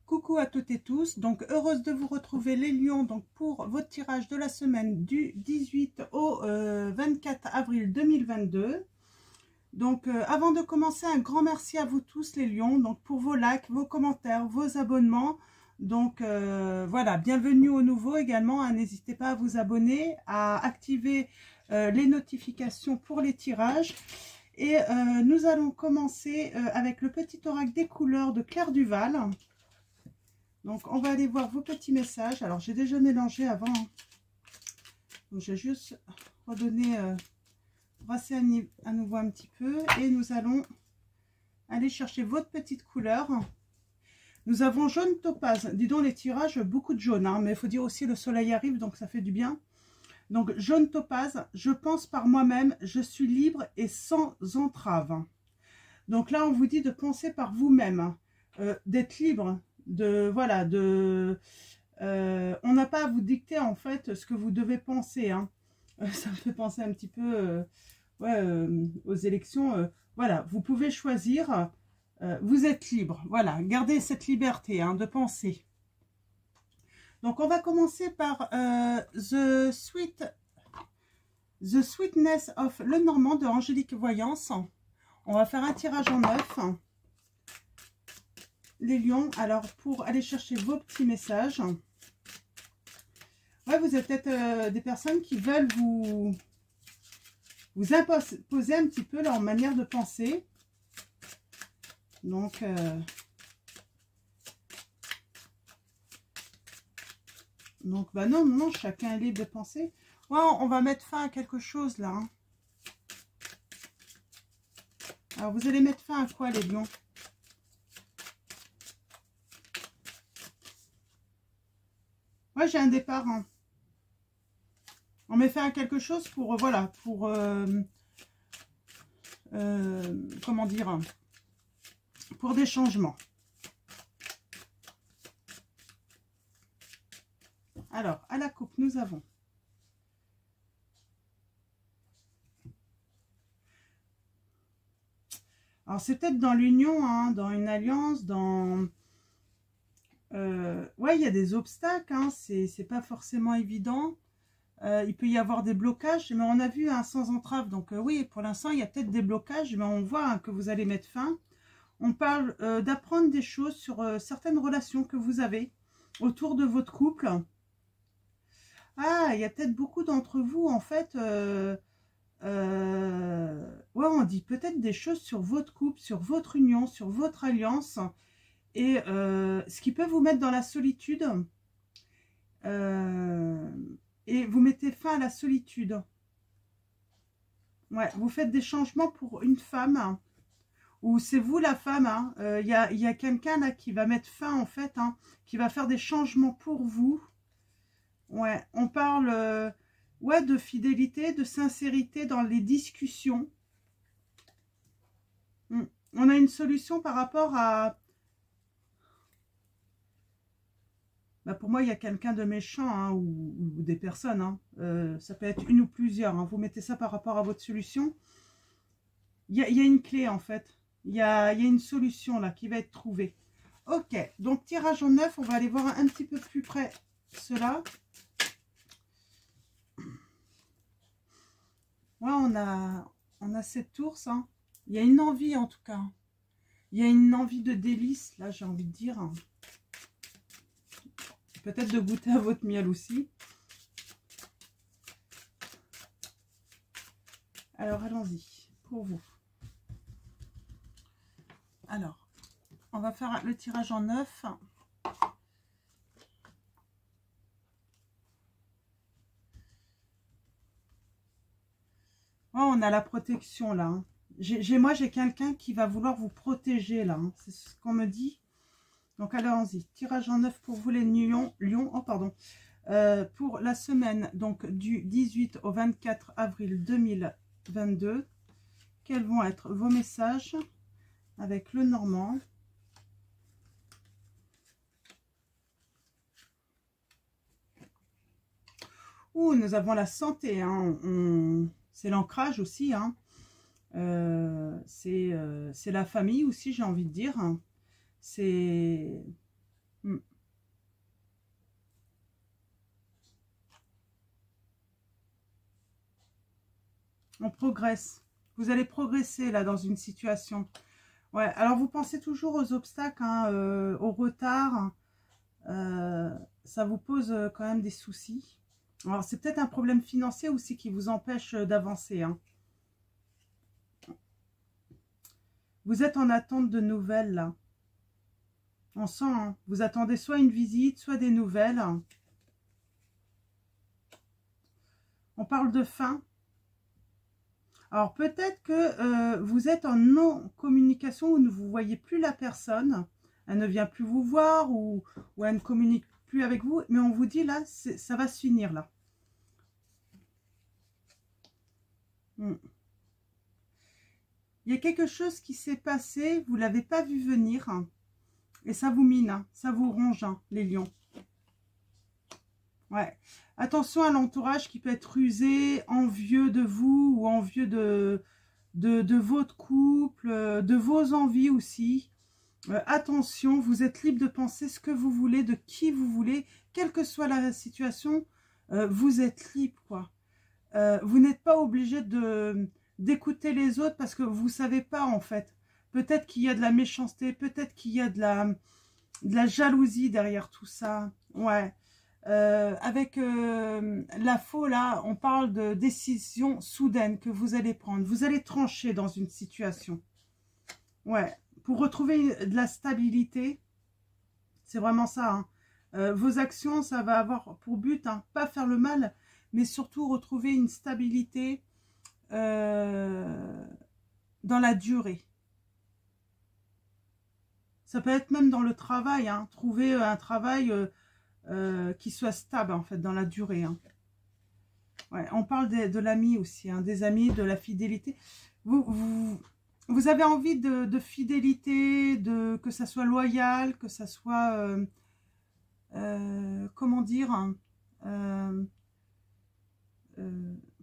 Coucou à toutes et tous, donc heureuse de vous retrouver les lions donc pour votre tirage de la semaine du 18 au 24 avril 2022. Donc avant de commencer, un grand merci à vous tous les lions donc pour vos likes, vos commentaires, vos abonnements. Donc voilà, bienvenue aux nouveaux également, hein, n'hésitez pas à vous abonner, à activer les notifications pour les tirages. Et nous allons commencer avec le petit oracle des couleurs de Claire Duval. Donc, on va aller voir vos petits messages. Alors, j'ai déjà mélangé avant. Donc, j'ai juste redonné, brasser à nouveau un petit peu. Et nous allons aller chercher votre petite couleur. Nous avons jaune topaz. Dis donc, les tirages, beaucoup de jaune. Hein, mais il faut dire aussi, le soleil arrive, donc ça fait du bien. Donc, jaune topaz. Je pense par moi-même. Je suis libre et sans entrave. Donc là, on vous dit de penser par vous-même. D'être libre. Voilà, on n'a pas à vous dicter en fait ce que vous devez penser, hein. Ça me fait penser un petit peu aux élections. Voilà, vous pouvez choisir, vous êtes libre, voilà, gardez cette liberté, hein, de penser. Donc on va commencer par The Sweetness of Lenormand de Angélique Voyance. On va faire un tirage en 9. Les lions, alors pour aller chercher vos petits messages. Ouais, vous êtes peut-être des personnes qui veulent vous imposer un petit peu leur manière de penser. Donc, bah non, chacun est libre de penser. Ouais, on va mettre fin à quelque chose là. Hein. Alors, vous allez mettre fin à quoi les lions ? Ouais, j'ai un départ. Hein. On met fin à quelque chose pour, voilà, pour, comment dire, pour des changements. Alors, à la coupe, nous avons alors c'est peut-être dans l'union, hein, dans une alliance, dans... ouais, il y a des obstacles, hein, c'est pas forcément évident. Il peut y avoir des blocages, mais on a vu un sans entrave. Donc oui, pour l'instant, il y a peut-être des blocages, mais on voit hein, que vous allez mettre fin. On parle d'apprendre des choses sur certaines relations que vous avez autour de votre couple. Ah, il y a peut-être beaucoup d'entre vous, en fait, ouais, on dit peut-être des choses sur votre couple, sur votre union, sur votre alliance. Et ce qui peut vous mettre dans la solitude. Et vous mettez fin à la solitude. Ouais, vous faites des changements pour une femme. Hein, ou c'est vous la femme. Hein, y a quelqu'un là qui va mettre fin en fait. Hein, qui va faire des changements pour vous. Ouais, on parle ouais, de fidélité, de sincérité dans les discussions. On a une solution par rapport à... Bah pour moi, il y a quelqu'un de méchant hein, ou des personnes. Hein. Ça peut être une ou plusieurs. Hein. Vous mettez ça par rapport à votre solution. Il y a une clé en fait. Il y a une solution là qui va être trouvée. Ok, donc tirage en 9. On va aller voir un petit peu plus près cela. Ouais, on a cette ours. Hein. Il y a une envie en tout cas. Il y a une envie de délice. Là, j'ai envie de dire... Peut-être de goûter à votre miel aussi. Alors, allons-y, pour vous. Alors, on va faire le tirage en 9. Oh, on a la protection là. Hein. Moi, j'ai quelqu'un qui va vouloir vous protéger là. Hein. C'est ce qu'on me dit. Donc, allons-y. Tirage en 9 pour vous les lions. Oh, pardon. Pour la semaine donc du 18 au 24 avril 2022. Quels vont être vos messages avec le Normand? Ouh, nous avons la santé. Hein. C'est l'ancrage aussi. Hein. C'est la famille aussi, j'ai envie de dire. C'est Mm. On progresse. Vous allez progresser là dans une situation. Ouais, alors vous pensez toujours aux obstacles, hein, au retard. Ça vous pose quand même des soucis. Alors c'est peut-être un problème financier aussi qui vous empêche d'avancer, hein. Vous êtes en attente de nouvelles là. On sent, hein, vous attendez soit une visite, soit des nouvelles. On parle de fin. Alors peut-être que vous êtes en non-communication, ou ne vous voyez plus la personne. Elle ne vient plus vous voir ou elle ne communique plus avec vous. Mais on vous dit là, ça va se finir là. Hmm. Il y a quelque chose qui s'est passé, vous ne l'avez pas vu venir. Et ça vous mine, hein, ça vous ronge, hein, les lions. Ouais. Attention à l'entourage qui peut être rusé, envieux de vous ou envieux de votre couple, de vos envies aussi. Attention, vous êtes libre de penser ce que vous voulez, de qui vous voulez, quelle que soit la situation, vous êtes libre, quoi. Vous n'êtes pas obligé d'écouter les autres parce que vous ne savez pas, en fait. Peut-être qu'il y a de la méchanceté, peut-être qu'il y a de la jalousie derrière tout ça. Ouais. Avec la faux, là, on parle de décision soudaine que vous allez prendre. Vous allez trancher dans une situation. Ouais. Pour retrouver de la stabilité, c'est vraiment ça, hein. Vos actions, ça va avoir pour but, hein, pas faire le mal, mais surtout retrouver une stabilité dans la durée. Ça peut être même dans le travail, hein, trouver un travail qui soit stable en fait dans la durée, hein. Ouais, on parle de l'ami aussi, hein, des amis, de la fidélité. Vous avez envie de fidélité, que ça soit loyal, que ça soit, comment dire, hein,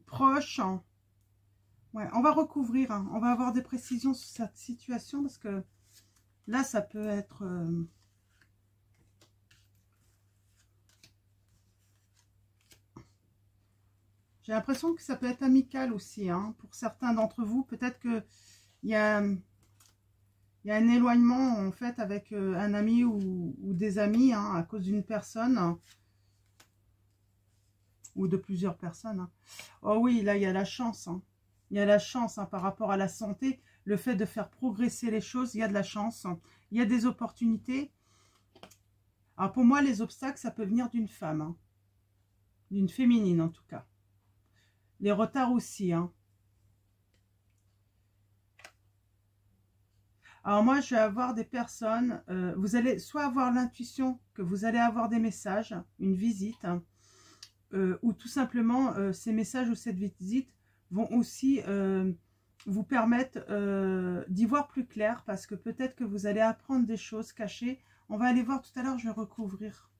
proche, hein. Ouais, on va recouvrir, hein, on va avoir des précisions sur cette situation parce que là, ça peut être... J'ai l'impression que ça peut être amical aussi, hein, pour certains d'entre vous. Peut-être qu'il y a un éloignement, en fait, avec un ami ou des amis, hein, à cause d'une personne, hein, ou de plusieurs personnes, hein. Oh oui, là, il y a la chance, hein. Il y a la chance, hein, par rapport à la santé, le fait de faire progresser les choses, il y a de la chance, hein. Il y a des opportunités. Alors, pour moi, les obstacles, ça peut venir d'une femme, hein, d'une féminine, en tout cas. Les retards aussi, hein. Alors moi, je vais avoir des personnes, vous allez soit avoir l'intuition que vous allez avoir des messages, une visite, hein, ou tout simplement, ces messages ou cette visite vont aussi vous permettre d'y voir plus clair, parce que peut-être que vous allez apprendre des choses cachées. On va aller voir tout à l'heure, je vais recouvrir.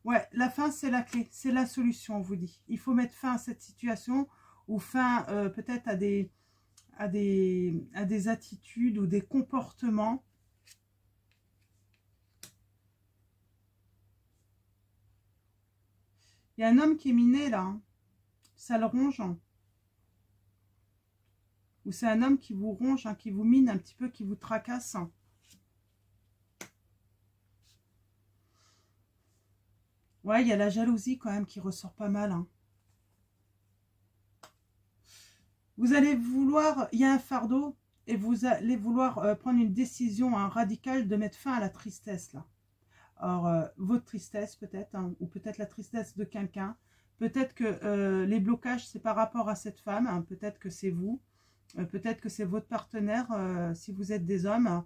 Ouais, la fin, c'est la clé, c'est la solution, on vous dit. Il faut mettre fin à cette situation, ou fin peut-être à des attitudes ou des comportements. Il y a un homme qui est miné là, hein. Ça le ronge, hein. Ou c'est un homme qui vous ronge, hein, qui vous mine un petit peu, qui vous tracasse, hein. Ouais, il y a la jalousie quand même qui ressort pas mal, hein. Vous allez vouloir, il y a un fardeau, et vous allez vouloir prendre une décision, hein, radicale de mettre fin à la tristesse là. Alors, votre tristesse peut-être, hein, ou peut-être la tristesse de quelqu'un. Peut-être que les blocages, c'est par rapport à cette femme, hein, peut-être que c'est vous, peut-être que c'est votre partenaire, si vous êtes des hommes.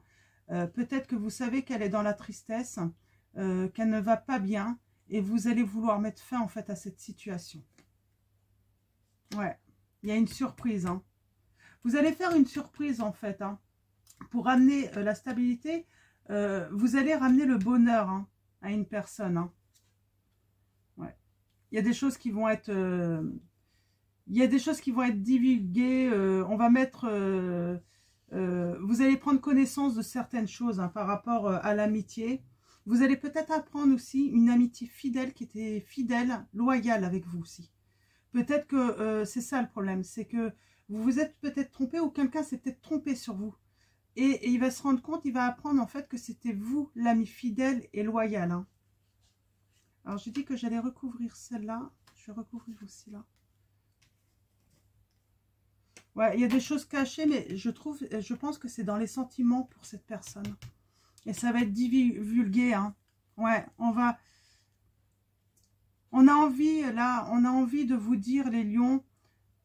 Peut-être que vous savez qu'elle est dans la tristesse, qu'elle ne va pas bien, et vous allez vouloir mettre fin en fait à cette situation. Ouais, il y a une surprise, hein. Vous allez faire une surprise en fait, hein, pour amener la stabilité. Vous allez ramener le bonheur, hein, à une personne, hein. Ouais. Il y a des choses qui vont être divulguées. On va mettre vous allez prendre connaissance de certaines choses, hein, par rapport à l'amitié. Vous allez peut-être apprendre aussi une amitié fidèle qui était fidèle, loyale avec vous aussi. Peut-être que c'est ça le problème, c'est que vous vous êtes peut-être trompé ou quelqu'un s'est peut-être trompé sur vous. Et il va se rendre compte, il va apprendre en fait que c'était vous l'ami fidèle et loyal. Hein. Alors j'ai dit que j'allais recouvrir celle-là, je vais recouvrir aussi là. Ouais, il y a des choses cachées, mais je pense que c'est dans les sentiments pour cette personne. Et ça va être divulgué, hein. Ouais, on a envie, là, on a envie de vous dire, les lions,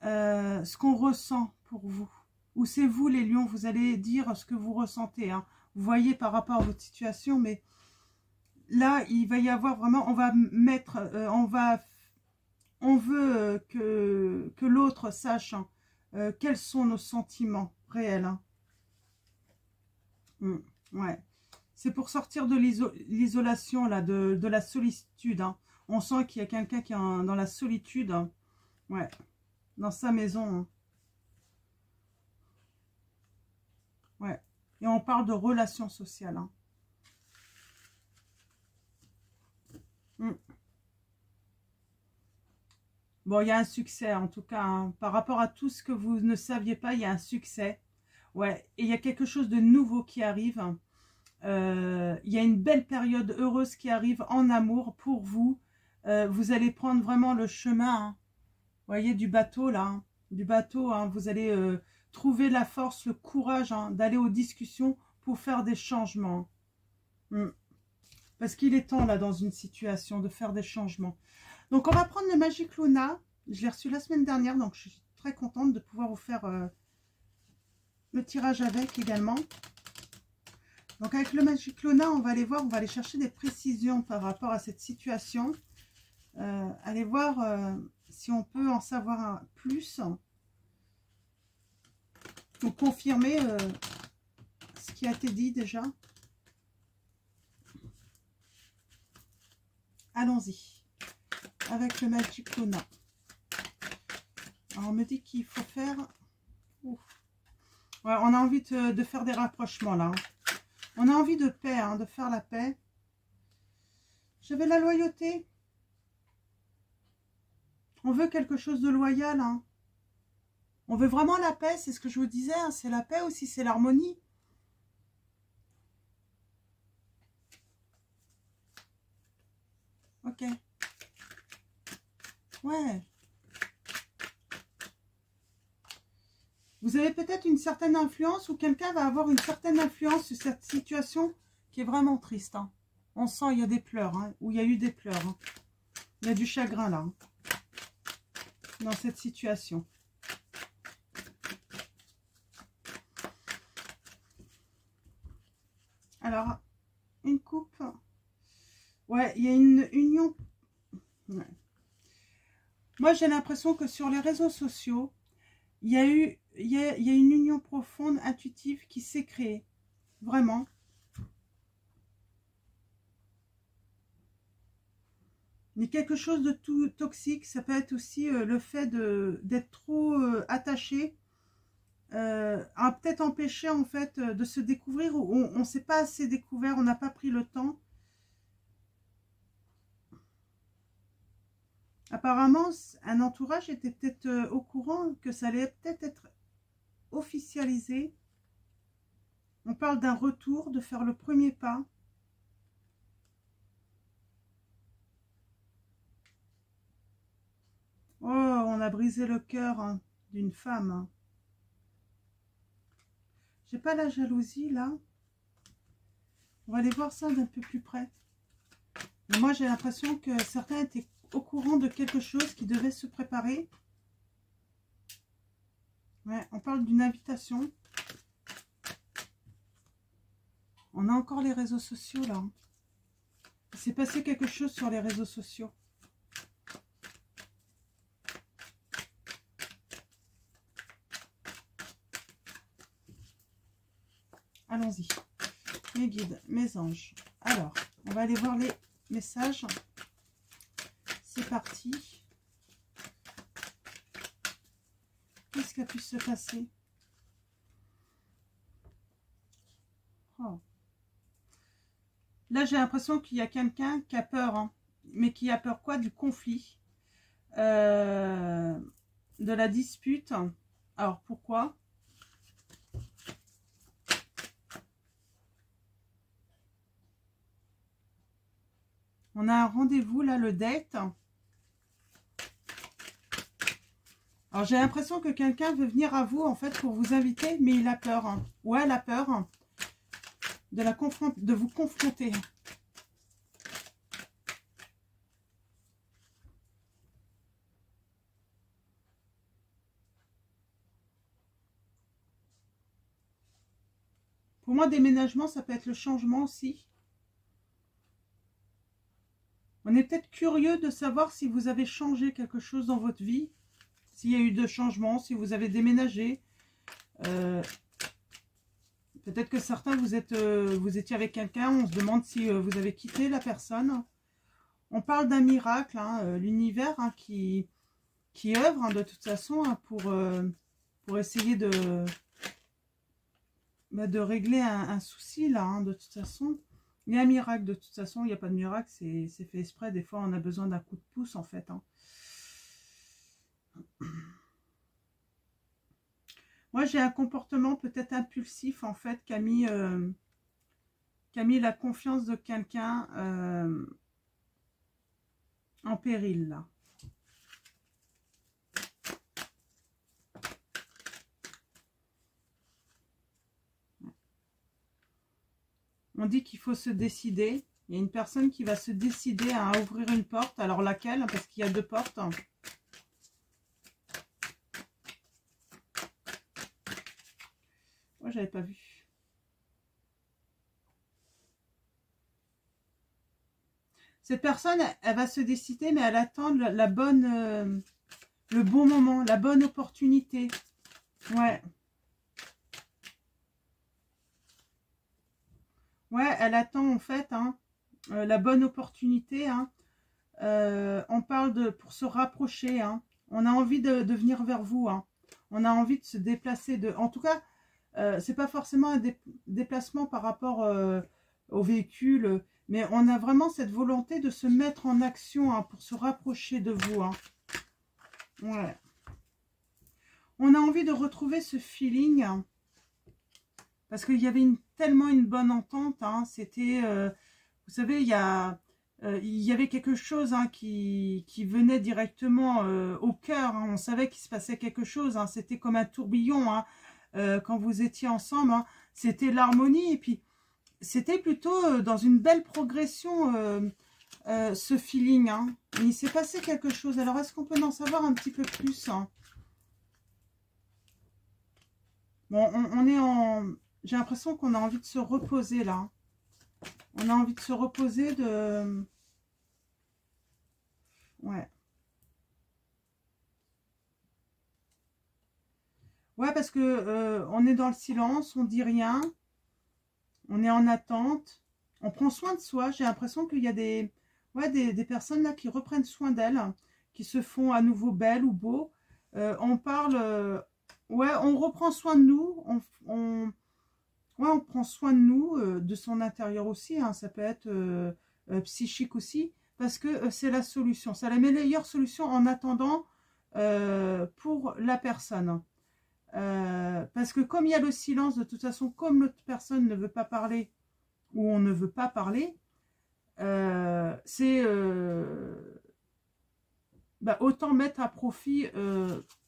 ce qu'on ressent pour vous. Ou c'est vous, les lions, vous allez dire ce que vous ressentez, hein. Vous voyez par rapport à votre situation, mais là, il va y avoir vraiment, on va mettre, on veut que l'autre sache hein, quels sont nos sentiments réels. Hein. Ouais. C'est pour sortir de l'isolation, là, de la solitude. Hein. On sent qu'il y a quelqu'un qui est dans la solitude. Hein. Ouais. Dans sa maison. Hein. Ouais. Et on parle de relations sociales. Hein. Bon, il y a un succès, en tout cas. Hein. Par rapport à tout ce que vous ne saviez pas, il y a un succès. Ouais. Et il y a quelque chose de nouveau qui arrive. Hein. Il y a une belle période heureuse qui arrive en amour pour vous. Vous allez prendre vraiment le chemin, hein, vous voyez, du bateau là, hein, du bateau. Hein, vous allez trouver la force, le courage hein, d'aller aux discussions pour faire des changements. Parce qu'il est temps là dans une situation de faire des changements. Donc on va prendre le Magic Luna. Je l'ai reçu la semaine dernière, donc je suis très contente de pouvoir vous faire le tirage avec également. Donc avec le Magic Luna, on va aller voir, on va aller chercher des précisions par rapport à cette situation. Allez voir si on peut en savoir plus. Pour confirmer ce qui a été dit déjà. Allons-y. Avec le Magic Luna. Alors on me dit qu'il faut faire... Ouf. Ouais, on a envie de faire des rapprochements là. On a envie de paix, hein, de faire la paix. J'avais la loyauté. On veut quelque chose de loyal. Hein. On veut vraiment la paix, c'est ce que je vous disais. Hein, c'est la paix aussi, c'est l'harmonie. Ok. Ouais. Vous avez peut-être une certaine influence ou quelqu'un va avoir une certaine influence sur cette situation qui est vraiment triste. Hein. On sent il y a des pleurs, hein, ou il y a eu des pleurs. Hein. Il y a du chagrin là, hein, dans cette situation. Alors, une coupe. Ouais, il y a une union. Ouais. Moi, j'ai l'impression que sur les réseaux sociaux, il y a une union profonde, intuitive qui s'est créée. Vraiment. Mais quelque chose de tout toxique, ça peut être aussi le fait d'être trop attaché, a peut-être empêché en fait de se découvrir, ou on ne s'est pas assez découvert, on n'a pas pris le temps. Apparemment, un entourage était peut-être au courant que ça allait peut-être être officialisé. On parle d'un retour, de faire le premier pas. Oh, on a brisé le cœur hein, d'une femme. Hein. J'ai pas la jalousie là. On va aller voir ça d'un peu plus près. Mais moi, j'ai l'impression que certains étaient au courant de quelque chose qui devait se préparer. Ouais, on parle d'une invitation. On a encore les réseaux sociaux là. Il s'est passé quelque chose sur les réseaux sociaux. Allons-y. Mes guides, mes anges. Alors, on va aller voir les messages. C'est parti. Qu'est-ce qui a pu se passer? Oh. Là, j'ai l'impression qu'il y a quelqu'un qui a peur, hein. Mais qui a peur quoi? Du conflit, de la dispute. Alors, pourquoi? On a un rendez-vous, là, le date. Alors, j'ai l'impression que quelqu'un veut venir à vous, en fait, pour vous inviter, mais il a peur, hein. Ouais, elle a peur de vous confronter. Pour moi, déménagement, ça peut être le changement aussi. On est peut-être curieux de savoir si vous avez changé quelque chose dans votre vie. S'il y a eu de changements, si vous avez déménagé. Peut-être que certains, vous étiez avec quelqu'un, on se demande si vous avez quitté la personne. On parle d'un miracle, hein, l'univers, hein, qui œuvre, hein, de toute façon, hein, pour essayer de régler un souci, là, hein, de toute façon. Il y a un miracle, de toute façon, il n'y a pas de miracle, c'est fait exprès. Des fois, on a besoin d'un coup de pouce, en fait, hein. Moi, j'ai un comportement peut-être impulsif, en fait, qui a mis la confiance de quelqu'un en péril, là. On dit qu'il faut se décider. Il y a une personne qui va se décider à ouvrir une porte. Alors laquelle? Parce qu'il y a deux portes. Moi, j'avais pas vu. Cette personne, elle va se décider, mais elle attend le bon moment, la bonne opportunité. Ouais. Ouais, elle attend en fait, hein, la bonne opportunité, hein. On parle pour se rapprocher, hein. On a envie de venir vers vous, hein. On a envie de se déplacer. En tout cas, c'est pas forcément un déplacement par rapport au véhicule, mais on a vraiment cette volonté de se mettre en action, hein, pour se rapprocher de vous, hein. Ouais. On a envie de retrouver ce feeling, hein, parce qu'il y avait tellement une bonne entente, hein. C'était, vous savez, il y avait quelque chose, hein, qui venait directement au cœur, hein. On savait qu'il se passait quelque chose, hein. C'était comme un tourbillon, hein, quand vous étiez ensemble, hein. C'était l'harmonie, et puis c'était plutôt dans une belle progression, ce feeling, hein. Il s'est passé quelque chose. Alors, est-ce qu'on peut en savoir un petit peu plus, hein? Bon, on est en... J'ai l'impression qu'on a envie de se reposer, là. On a envie de se reposer, Ouais. Ouais, parce que on est dans le silence, on dit rien. On est en attente. On prend soin de soi. J'ai l'impression qu'il y a des personnes là qui reprennent soin d'elles, qui se font à nouveau belles ou beaux. On parle... ouais, on reprend soin de nous. Ouais, on prend soin de nous, de son intérieur aussi, hein. Ça peut être psychique aussi, parce que c'est la solution. C'est la meilleure solution en attendant pour la personne. Parce que comme il y a le silence, de toute façon, comme l'autre personne ne veut pas parler, ou on ne veut pas parler, c'est autant mettre à profit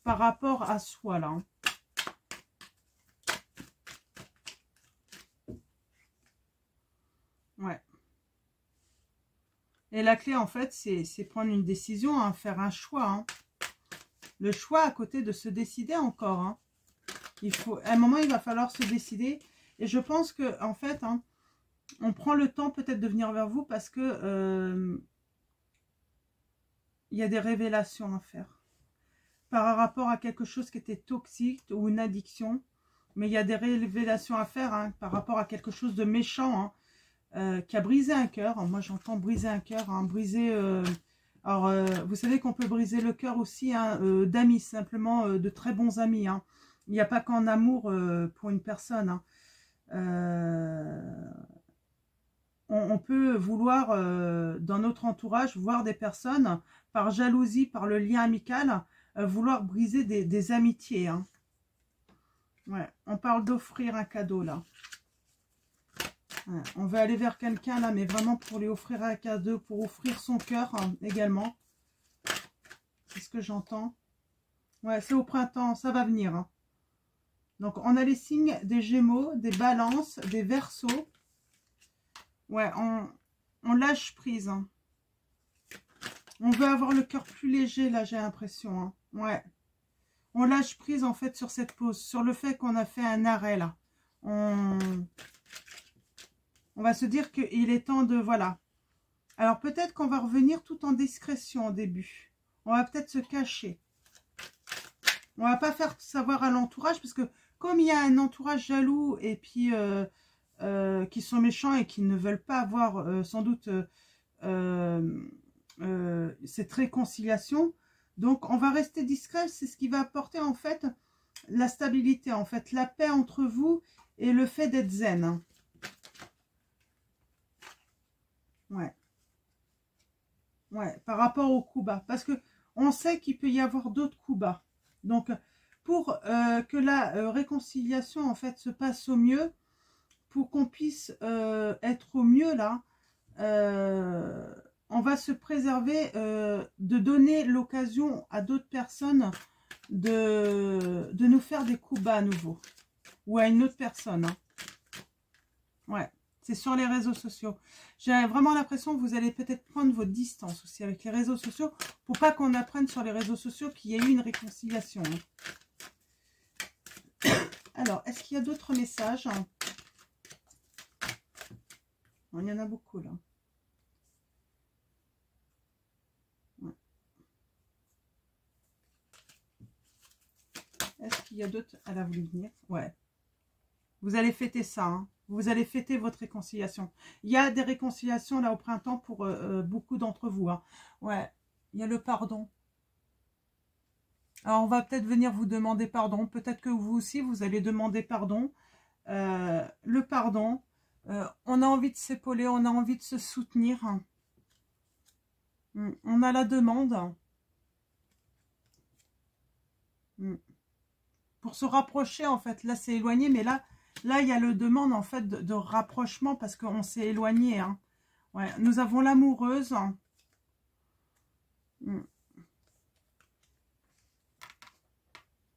par rapport à soi, là, hein. Ouais. Et la clé, en fait, c'est prendre une décision, hein, faire un choix, hein. Le choix à côté de se décider encore, hein. À un moment, il va falloir se décider. Et je pense que, en fait, hein, on prend le temps peut-être de venir vers vous parce que il y a des révélations à faire. Par rapport à quelque chose qui était toxique ou une addiction. Mais il y a des révélations à faire, hein, par rapport à quelque chose de méchant, hein, qui a brisé un cœur. Moi, j'entends briser un cœur, hein, briser... alors, vous savez qu'on peut briser le cœur aussi, hein, d'amis, simplement de très bons amis, hein. Il n'y a pas qu'en amour pour une personne, hein. on peut vouloir, dans notre entourage, voir des personnes, par jalousie, par le lien amical, vouloir briser des amitiés. Hein. Ouais, on parle d'offrir un cadeau, là. Ouais, on veut aller vers quelqu'un, là, mais vraiment pour lui offrir un cadeau, pour offrir son cœur, hein, également. C'est ce que j'entends. Ouais, c'est au printemps, ça va venir. Hein. Donc, on a les signes des Gémeaux, des Balances, des Verseaux. Ouais, on lâche prise. Hein. On veut avoir le cœur plus léger, là, j'ai l'impression. Hein. Ouais. On lâche prise, en fait, sur cette pause. Sur le fait qu'on a fait un arrêt, là. On va se dire qu'il est temps de... Voilà. Alors, peut-être qu'on va revenir tout en discrétion au début. On va peut-être se cacher. On va pas faire savoir à l'entourage, parce que comme il y a un entourage jaloux, et puis... qui sont méchants et qui ne veulent pas avoir sans doute cette réconciliation. Donc, on va rester discret. C'est ce qui va apporter, en fait, la stabilité, en fait, la paix entre vous et le fait d'être zen. Ouais. Ouais, par rapport aux coups bas. Parce que on sait qu'il peut y avoir d'autres coups bas. Donc, pour que la réconciliation, en fait, se passe au mieux, pour qu'on puisse être au mieux, là, on va se préserver de donner l'occasion à d'autres personnes de nous faire des coups bas à nouveau. Ou à une autre personne. Hein. Ouais, c'est sur les réseaux sociaux. J'ai vraiment l'impression que vous allez peut-être prendre votre distance aussi avec les réseaux sociaux pour pas qu'on apprenne sur les réseaux sociaux qu'il y a eu une réconciliation. Hein. Alors, est-ce qu'il y a d'autres messages? Il y en a beaucoup, là. Ouais. Est-ce qu'il y a d'autres? Elle a voulu venir. Ouais. Vous allez fêter ça. Hein. Vous allez fêter votre réconciliation. Il y a des réconciliations, là, au printemps, pour beaucoup d'entre vous. Hein. Ouais. Il y a le pardon. Alors, on va peut-être venir vous demander pardon. Peut-être que vous aussi, vous allez demander pardon. Le pardon. On a envie de s'épauler, on a envie de se soutenir. On a la demande. Pour se rapprocher, en fait. Là, c'est éloigné, mais là, il y a le demande, en fait, de rapprochement parce qu'on s'est éloigné. Hein. Ouais, nous avons l'amoureuse.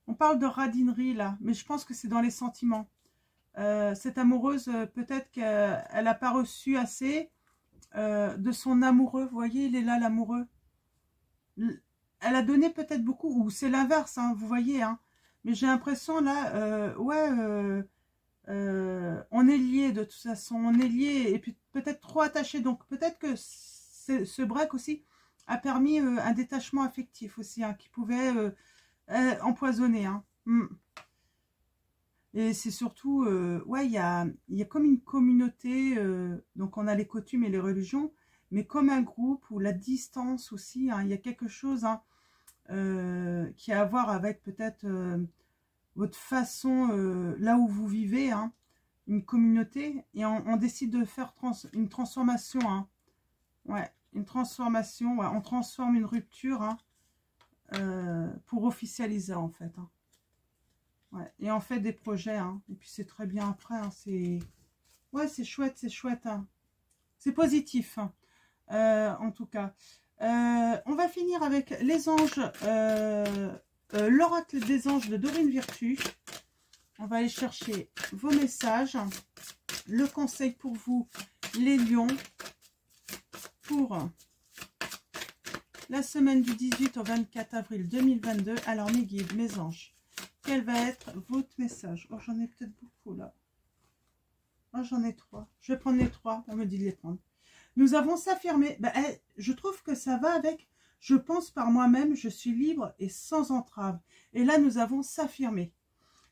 On parle de radinerie, là, mais je pense que c'est dans les sentiments. Cette amoureuse, peut-être qu'elle n'a pas reçu assez de son amoureux. Vous voyez, il est là, l'amoureux. Elle a donné peut-être beaucoup, ou c'est l'inverse, hein, vous voyez. Hein. Mais j'ai l'impression, là, ouais, on est liés de toute façon. On est liés, et puis peut-être trop attachés. Donc peut-être que ce break aussi a permis un détachement affectif aussi, hein, qui pouvait empoisonner. Hein. Et c'est surtout, ouais, il y a comme une communauté, donc on a les coutumes et les religions, mais comme un groupe où la distance aussi, hein, il y a quelque chose hein, qui a à voir avec peut-être votre façon, là où vous vivez, hein, une communauté, et on décide de faire une transformation, hein, ouais, une transformation, ouais, on transforme une rupture hein, pour officialiser en fait. Hein. Ouais, et on fait des projets, hein, et puis c'est très bien après, hein, c'est... Ouais, c'est chouette, hein. C'est positif, hein, en tout cas. On va finir avec les anges, l'oracle des anges de Dorine Virtue. On va aller chercher vos messages. Le conseil pour vous, les lions, pour la semaine du 18 au 24 avril 2022. Alors, mes guides, mes anges. Quel va être votre message? Oh, j'en ai peut-être beaucoup là. Oh, j'en ai 3. Je vais prendre les 3. On me dit de les prendre. Nous avons s'affirmer. Ben, je trouve que ça va avec. Je pense par moi-même, je suis libre et sans entrave. Et là, nous avons s'affirmer.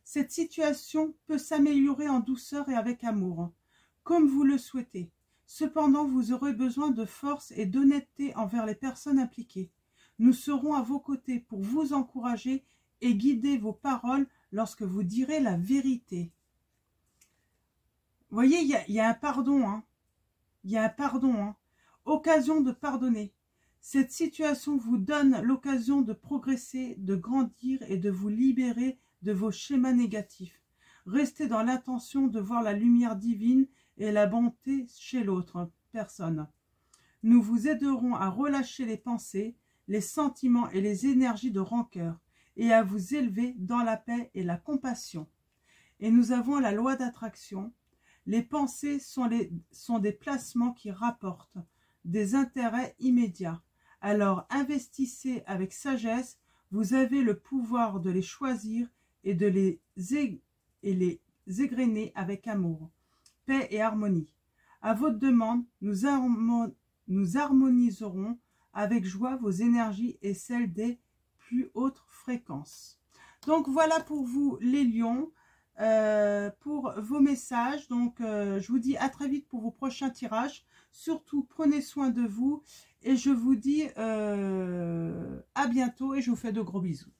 Cette situation peut s'améliorer en douceur et avec amour, comme vous le souhaitez. Cependant, vous aurez besoin de force et d'honnêteté envers les personnes impliquées. Nous serons à vos côtés pour vous encourager et guider vos paroles lorsque vous direz la vérité. Vous voyez, il y a un pardon. Hein. Il y a un pardon, hein. Occasion de pardonner. Cette situation vous donne l'occasion de progresser, de grandir et de vous libérer de vos schémas négatifs. Restez dans l'intention de voir la lumière divine et la bonté chez l'autre personne. Nous vous aiderons à relâcher les pensées, les sentiments et les énergies de rancœur et à vous élever dans la paix et la compassion. Et nous avons la loi d'attraction. Les pensées sont des placements qui rapportent des intérêts immédiats. Alors investissez avec sagesse, vous avez le pouvoir de les choisir et de les égrener avec amour, paix et harmonie. À votre demande, nous harmoniserons avec joie vos énergies et celles des plus hautes fréquences. Donc voilà pour vous les lions, pour vos messages. Donc je vous dis à très vite pour vos prochains tirages. Surtout prenez soin de vous et je vous dis à bientôt et je vous fais de gros bisous.